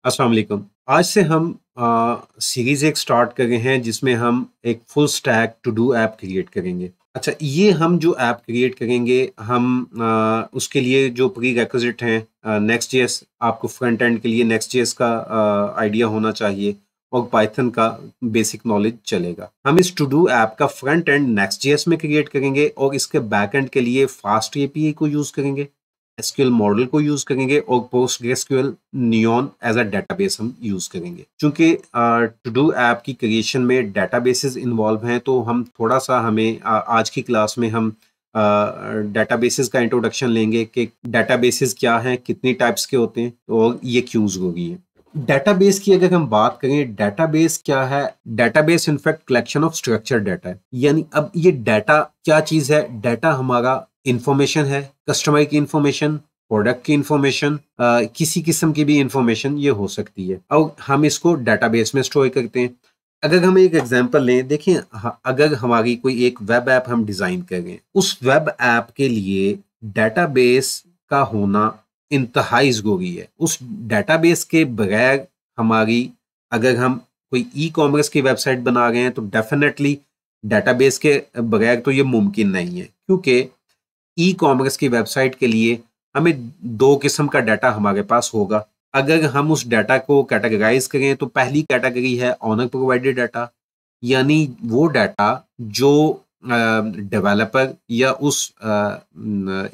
अस्सलाम वालेकुम। आज से हम सीरीज़ एक स्टार्ट कर रहे हैं जिसमें हम एक full stack to do app create करेंगे। अच्छा, ये हम जो ऐप क्रिएट करेंगे हम उसके लिए जो प्रीरेक्विज़िट हैं नेक्स्ट जेएस आपको फ्रंट एंड के लिए नेक्स्ट जेएस का आइडिया होना चाहिए और पाइथन का बेसिक नॉलेज चलेगा। हम इस टू डू ऐप का फ्रंट एंड नेक्स्ट जेएस में क्रिएट करेंगे और इसके बैक एंड के लिए फास्ट एपीआई को यूज़ करेंगे। एसक्यूएल मॉडल को यूज करेंगे और पोस्टग्रेसक्यूएल नियॉन एज अ डेटाबेस हम यूज करेंगे। चूंकि टू डू ऐप की क्रिएशन में डेटाबेसेस इन्वॉल्व हैं तो हम थोड़ा सा हमें आज की क्लास में हम डेटाबेसेस का इंट्रोडक्शन लेंगे कि डेटाबेसेस क्या हैं, कितनी टाइप्स के होते हैं और ये क्यों जरूरी है। डेटाबेस की अगर हम बात करें, डेटाबेस क्या है? Database in fact collection of structure data है। यानी अब ये डाटा क्या चीज है? डाटा हमारा इंफॉर्मेशन है, कस्टमर की इंफॉर्मेशन, प्रोडक्ट की इंफॉर्मेशन, किसी किस्म की भी इंफॉर्मेशन ये हो सकती है और हम इसको डेटाबेस में स्टोर करते हैं। अगर हम एक एग्जांपल लें, देखिए अगर हमारी कोई एक वेब ऐप हम डिजाइन कर रहे हैं, उस वेब ऐप के लिए डेटाबेस का होना इंतहाई ज़रूरी है। उस डेटाबेस के बगैर हमारी, अगर हम कोई ई कॉमर्स की वेबसाइट बना रहे हैं तो डेफिनेटली डेटाबेस के बगैर तो ये मुमकिन नहीं है, क्योंकि ई कॉमर्स की वेबसाइट के लिए हमें दो किस्म का डाटा हमारे पास होगा। अगर हम उस डाटा को कैटेगराइज करें तो पहली कैटेगरी है ऑनर प्रोवाइडेड डाटा, यानी वो डाटा जो डेवलपर या उस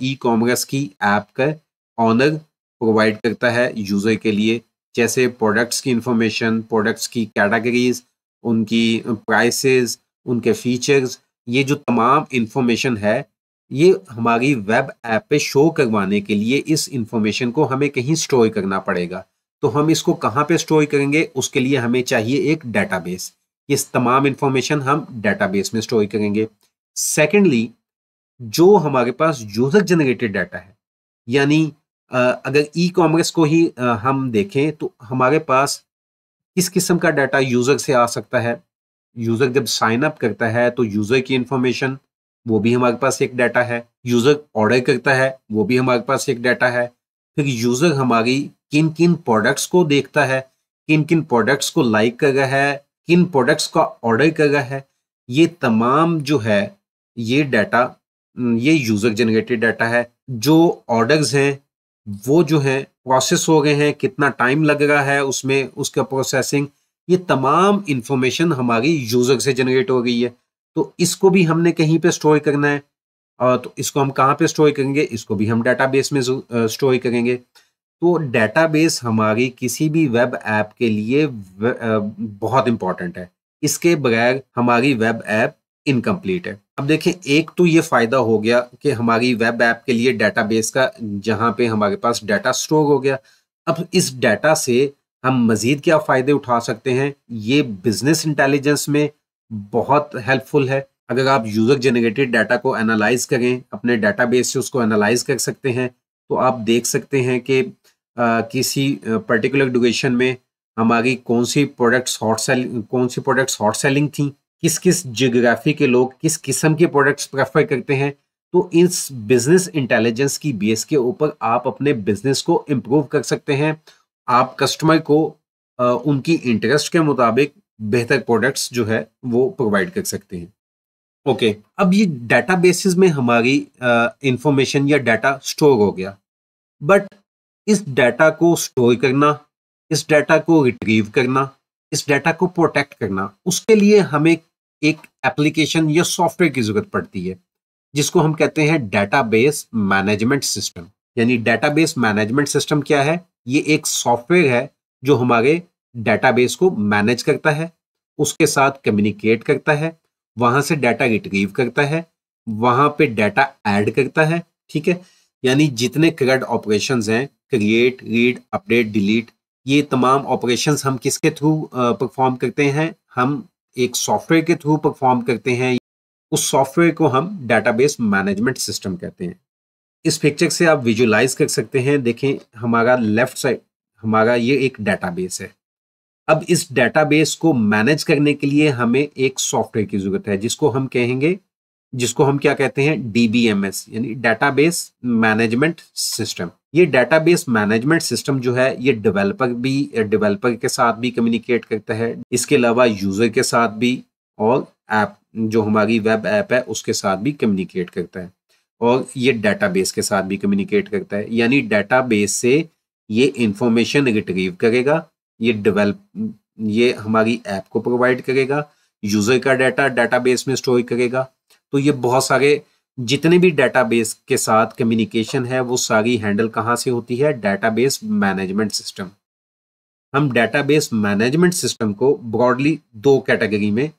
ई कॉमर्स की ऐप का ऑनर प्रोवाइड करता है यूज़र के लिए, जैसे प्रोडक्ट्स की इंफॉर्मेशन, प्रोडक्ट्स की कैटेगरीज, उनकी प्राइसेस, उनके फीचर्स, ये जो तमाम इंफॉर्मेशन है ये हमारी वेब ऐप पे शो करवाने के लिए इस इंफॉर्मेशन को हमें कहीं स्टोर करना पड़ेगा। तो हम इसको कहाँ पे स्टोर करेंगे? उसके लिए हमें चाहिए एक डेटाबेस। इस तमाम इंफॉर्मेशन हम डेटाबेस में स्टोर करेंगे। सेकेंडली, जो हमारे पास यूजर जनरेटेड डाटा है, यानी अगर ई कॉमर्स को ही हम देखें तो हमारे पास किस किस्म का डाटा यूजर से आ सकता है? यूजर जब साइन अप करता है तो यूजर की इंफॉर्मेशन, वो भी हमारे पास एक डाटा है। यूजर ऑर्डर करता है, वो भी हमारे पास एक डाटा है। फिर यूजर हमारी किन किन प्रोडक्ट्स को देखता है, किन किन प्रोडक्ट्स को लाइक कर रहा है, किन प्रोडक्ट्स का ऑर्डर कर रहा है, ये तमाम जो है ये डाटा, ये यूजर जनरेटेड डाटा है। जो ऑर्डर्स हैं वो जो है प्रोसेस हो गए हैं, कितना टाइम लग रहा है उसमें, उसका प्रोसेसिंग, ये तमाम इंफॉर्मेशन हमारी यूजर से जनरेट हो गई है। तो इसको भी हमने कहीं पे स्टोर करना है। तो इसको हम कहाँ पे स्टोर करेंगे? इसको भी हम डेटाबेस में स्टोर करेंगे। तो डेटाबेस हमारी किसी भी वेब ऐप के लिए बहुत इंपॉर्टेंट है। इसके बगैर हमारी वेब ऐप इनकम्प्लीट है। अब देखें, एक तो ये फायदा हो गया कि हमारी वेब ऐप के लिए डेटाबेस का, जहाँ पे हमारे पास डाटा स्टोर हो गया। अब इस डाटा से हम मजीद क्या फायदे उठा सकते हैं? ये बिजनेस इंटेलिजेंस में बहुत हेल्पफुल है। अगर आप यूजर जनरेटेड डाटा को एनालाइज करें, अपने डाटाबेस से उसको एनालाइज कर सकते हैं, तो आप देख सकते हैं कि किसी पर्टिकुलर ड्यूरेशन में हमारी कौन सी प्रोडक्ट्स हॉट सेलिंग थी, किस किस जियोग्राफी के लोग किस किस्म के प्रोडक्ट्स प्रेफर करते हैं। तो इस बिजनेस इंटेलिजेंस की बेस के ऊपर आप अपने बिजनेस को इम्प्रूव कर सकते हैं। आप कस्टमर को उनकी इंटरेस्ट के मुताबिक बेहतर प्रोडक्ट्स जो है वो प्रोवाइड कर सकते हैं। ओके, अब ये डेटाबेसेस में हमारी इंफॉर्मेशन या डाटा स्टोर हो गया, बट इस डाटा को स्टोर करना, इस डाटा को रिट्रीव करना, इस डाटा को प्रोटेक्ट करना, उसके लिए हमें एक एप्लीकेशन या सॉफ्टवेयर की जरूरत पड़ती है, जिसको हम कहते हैं डेटाबेस मैनेजमेंट सिस्टम। यानी डेटाबेस मैनेजमेंट सिस्टम क्या है? ये एक सॉफ्टवेयर है जो हमारे डेटाबेस को मैनेज करता है, उसके साथ कम्युनिकेट करता है, वहां से डाटा रिट्रीव करता है, वहां पे डाटा ऐड करता है। ठीक है, यानी जितने करंट ऑपरेशंस हैं, क्रिएट, रीड, अपडेट, डिलीट, ये तमाम ऑपरेशंस हम किसके थ्रू परफॉर्म करते हैं? हम एक सॉफ्टवेयर के थ्रू परफॉर्म करते हैं। उस सॉफ्टवेयर को हम डेटाबेस मैनेजमेंट सिस्टम कहते हैं। इस पिक्चर से आप विजुलाइज कर सकते हैं। देखें, हमारा लेफ्ट साइड, हमारा ये एक डेटाबेस है। अब इस डेटाबेस को मैनेज करने के लिए हमें एक सॉफ्टवेयर की जरूरत है, जिसको हम क्या कहते हैं? डीबीएमएस, यानी डेटाबेस मैनेजमेंट सिस्टम। ये डेटाबेस मैनेजमेंट सिस्टम जो है ये डेवलपर के साथ भी कम्युनिकेट करता है, इसके अलावा यूजर के साथ भी, और ऐप जो हमारी वेब ऐप है उसके साथ भी कम्युनिकेट करता है, और ये डेटाबेस के साथ भी कम्युनिकेट करता है। यानी डेटाबेस से ये इंफॉर्मेशन रिट्रीव करेगा, ये हमारी ऐप को प्रोवाइड करेगा, यूजर का डाटा डेटाबेस में स्टोर करेगा। तो ये बहुत सारे जितने भी डेटाबेस के साथ कम्युनिकेशन है वो सारी हैंडल कहाँ से होती है, डेटाबेस मैनेजमेंट सिस्टम। हम डेटाबेस मैनेजमेंट सिस्टम को ब्रॉडली दो कैटेगरी में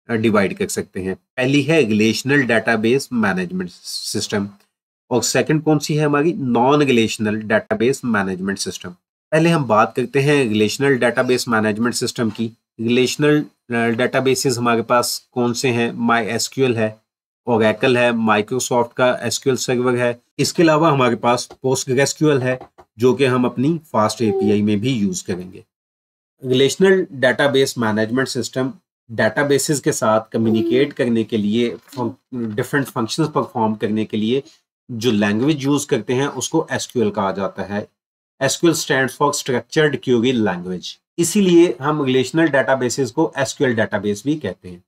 डिवाइड कर सकते हैं। पहली है रिलेशनल डेटाबेस मैनेजमेंट सिस्टम, और सेकंड कौन सी है हमारी, non relational database management system. पहले हम बात करते हैं रिलेशनल डेटाबेस मैनेजमेंट सिस्टम की। रिलेशनल डेटाबेसेस हमारे पास कौन से हैं, माई एसक्यूएल है, ओरेकल है, माइक्रोसॉफ्ट का एसक्यूएल सर्वर है। इसके अलावा हमारे पास पोस्टग्रेसक्यूएल है जो कि हम अपनी फास्ट एपीआई में भी यूज करेंगे। Relational database management system databases के साथ कम्युनिकेट करने के लिए, डिफरेंट फंक्शंस परफॉर्म करने के लिए जो लैंग्वेज यूज करते हैं उसको एसक्यूएल कहा जाता है। SQL stands for structured query language, इसीलिए हम रिलेशनल डेटाबेसेस को एसक्यूएल डेटाबेस भी कहते हैं।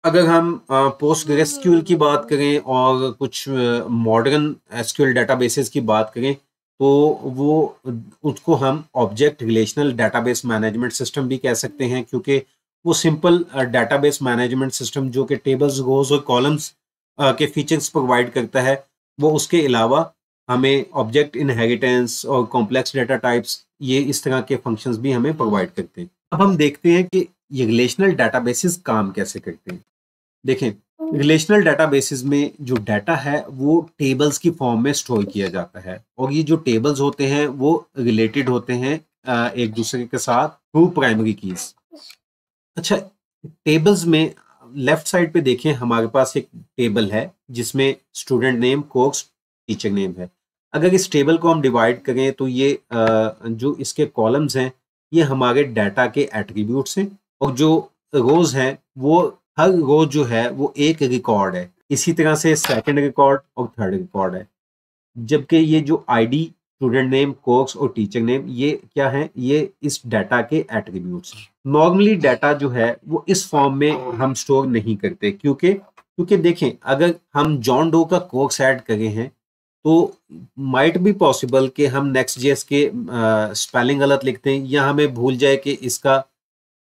अगर हम पोस्टग्रेसक्यूएल की बात करें और कुछ मॉडर्न एसक्यूएल डेटाबेसेस की बात करें तो वो उसको हम object relational database management system भी कह सकते हैं, क्योंकि वो सिंपल डेटाबेस मैनेजमेंट सिस्टम जो कि टेबल्स, रोज और कॉलम्स के फीचर्स प्रोवाइड करता है, वो उसके अलावा हमें ऑब्जेक्ट इनहेरिटेंस और कॉम्प्लेक्स डेटा टाइप्स, ये इस तरह के फंक्शंस भी हमें प्रोवाइड करते हैं। अब हम देखते हैं कि ये रिलेशनल डेटाबेसेस काम कैसे करते हैं। देखें, रिलेशनल डेटाबेसेस में जो डाटा है वो टेबल्स की फॉर्म में स्टोर किया जाता है, और ये जो टेबल्स होते हैं वो रिलेटेड होते हैं एक दूसरे के साथ थ्रू प्राइमरी कीज। अच्छा, टेबल्स में लेफ्ट साइड पे देखें, हमारे पास एक टेबल है जिसमें student name, course, teacher name है। अगर इस टेबल को हम डिवाइड करें तो ये जो इसके कॉलम्स हैं ये हमारे डाटा के एट्रीब्यूट्स हैं, और जो रोज हैं वो हर रोज जो है वो एक रिकॉर्ड है। इसी तरह से सेकंड रिकॉर्ड और थर्ड रिकॉर्ड है। जबकि ये जो आईडी, स्टूडेंट नेम, कोर्स और टीचर नेम, ये क्या है, ये इस डाटा के एट्रीब्यूट्स हैं। नॉर्मली डाटा जो है वो इस फॉर्म में हम स्टोर नहीं करते, क्योंकि देखें, अगर हम जॉन डो का कोर्स ऐड करे हैं तो माइट बी पॉसिबल कि हम नेक्स्ट जेएस के स्पेलिंग गलत लिखते हैं, या हमें भूल जाए कि इसका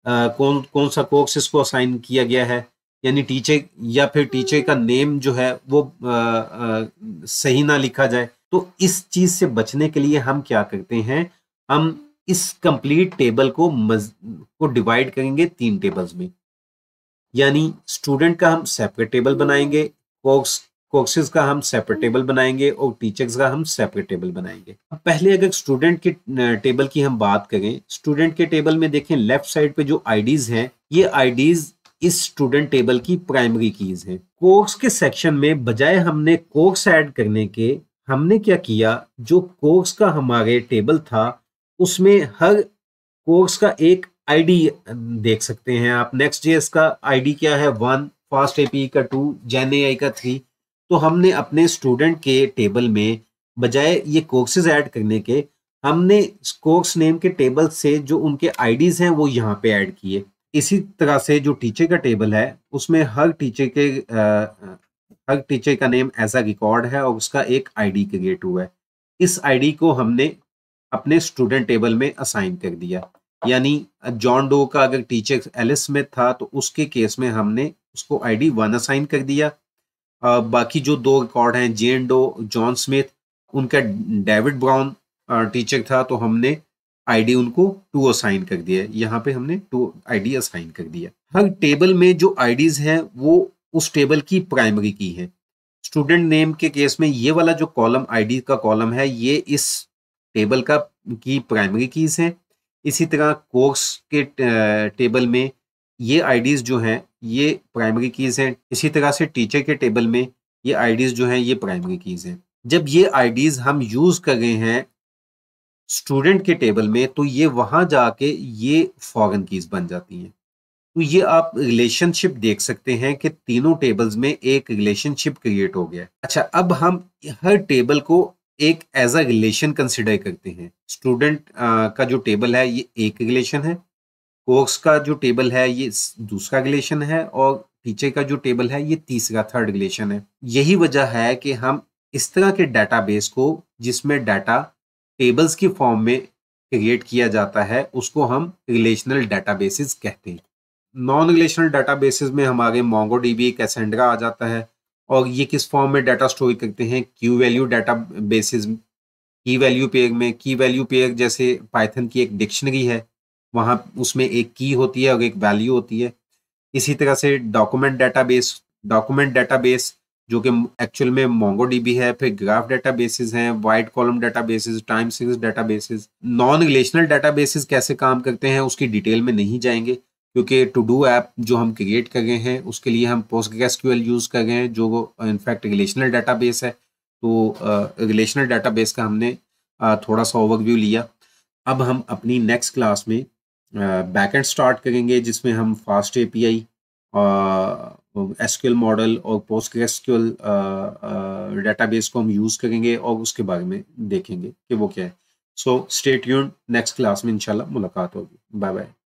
कौन कौन सा कोर्स इसको असाइन किया गया है, यानी टीचर, या फिर टीचर का नेम जो है वो सही ना लिखा जाए। तो इस चीज से बचने के लिए हम क्या करते हैं, हम इस कंप्लीट टेबल को डिवाइड करेंगे 3 टेबल्स में। यानी स्टूडेंट का हम सेपरेट टेबल बनाएंगे, कोर्सेज का हम सेपरेट टेबल बनाएंगे, और टीचर्स का हम सेपरेट टेबल बनाएंगे। अब पहले अगर स्टूडेंट के टेबल की हम बात करें, स्टूडेंट के टेबल में देखें लेफ्ट साइड पे जो आईडीज हैं, ये आईडीज इस स्टूडेंट टेबल की प्राइमरी कीज हैं। कोर्स के सेक्शन में बजाय हमने कोर्स ऐड करने के, हमने क्या किया, जो कोर्स का हमारे टेबल था उसमें हर कोर्स का एक आईडी देख सकते हैं आप। नेक्स्ट जेएस का आईडी क्या है, 1, फास्ट एपीई का 2, जेन एआई का 3। तो हमने अपने स्टूडेंट के टेबल में बजाय ये कोर्सेज ऐड करने के, हमने कोर्स नेम के टेबल से जो उनके आईडीज हैं वो यहाँ पे ऐड किए। इसी तरह से जो टीचर का टेबल है उसमें हर टीचर का नेम ऐसा रिकॉर्ड है और उसका एक आईडी क्रिएट हुआ है। इस आईडी को हमने अपने स्टूडेंट टेबल में असाइन कर दिया। यानी जॉन डो का अगर टीचर एलिस स्मिथ था तो उसके केस में हमने उसको आईडी 1 असाइन कर दिया। बाकी जो 2 रिकॉर्ड हैं, जेन डो, जॉन स्मिथ, उनका डेविड ब्राउन टीचर था तो हमने आईडी उनको 2 असाइन कर दिया। यहाँ पे हमने 2 आईडी असाइन कर दिया। हर टेबल में जो आईडीज हैं वो उस टेबल की प्राइमरी की है। स्टूडेंट नेम के केस में ये वाला जो कॉलम, आईडी का कॉलम है, ये इस टेबल का की प्राइमरी कीज है। इसी तरह कोर्स के टेबल में ये आईडीज जो हैं ये प्राइमरी कीज हैं। इसी तरह से टीचर के टेबल में ये आईडीज जो हैं ये प्राइमरी कीज हैं। जब ये आईडीज हम यूज कर रहे हैं स्टूडेंट के टेबल में तो ये वहां जाके ये फॉरेन कीज बन जाती हैं। तो ये आप रिलेशनशिप देख सकते हैं कि तीनों टेबल्स में एक रिलेशनशिप क्रिएट हो गया। अच्छा, अब हम हर टेबल को एक एज अ रिलेशन कंसिडर करते हैं। स्टूडेंट का जो टेबल है ये एक रिलेशन है, कोर्स का जो टेबल है ये दूसरा रिलेशन है, और टीचर का जो टेबल है ये तीसरा थर्ड रिलेशन है। यही वजह है कि हम इस तरह के डेटाबेस को, जिसमें डाटा टेबल्स की फॉर्म में क्रिएट किया जाता है, उसको हम रिलेशनल डेटाबेसेस कहते हैं। नॉन रिलेशनल डेटाबेसेस में हमारे मोंगोडीबी, कैसेंड्रा आ जाता है, और ये किस फॉर्म में डाटा स्टोर करते हैं? क्यू वैल्यू डेटाबेसेस, की वैल्यू पेयर में। की वैल्यू पेयर जैसे पाइथन की एक डिक्शनरी है, वहाँ उसमें एक की होती है और एक वैल्यू होती है। इसी तरह से डॉक्यूमेंट डेटाबेस जो कि एक्चुअल में मोंगोडीबी है, फिर ग्राफ डेटाबेसेस हैं, wide column databases, time series databases. Non relational databases कैसे काम करते हैं उसकी डिटेल में नहीं जाएंगे, क्योंकि टू डू ऐप जो हम क्रिएट कर रहे हैं उसके लिए हम पोस्टग्रेसक्यूएल यूज कर रहे हैं, जो इनफैक्ट रिलेशनल डेटाबेस है। तो रिलेशनल डेटाबेस का हमने थोड़ा सा ओवरव्यू लिया। अब हम अपनी नेक्स्ट क्लास में बैकएंड स्टार्ट करेंगे, जिसमें हम फास्ट एपीआई, एसक्यूएल मॉडल और पोस्टग्रेसक्यूएल डेटाबेस को हम यूज़ करेंगे, और उसके बारे में देखेंगे कि वो क्या है। So stay tuned, next class में इंशाल्लाह मुलाकात होगी। Bye bye.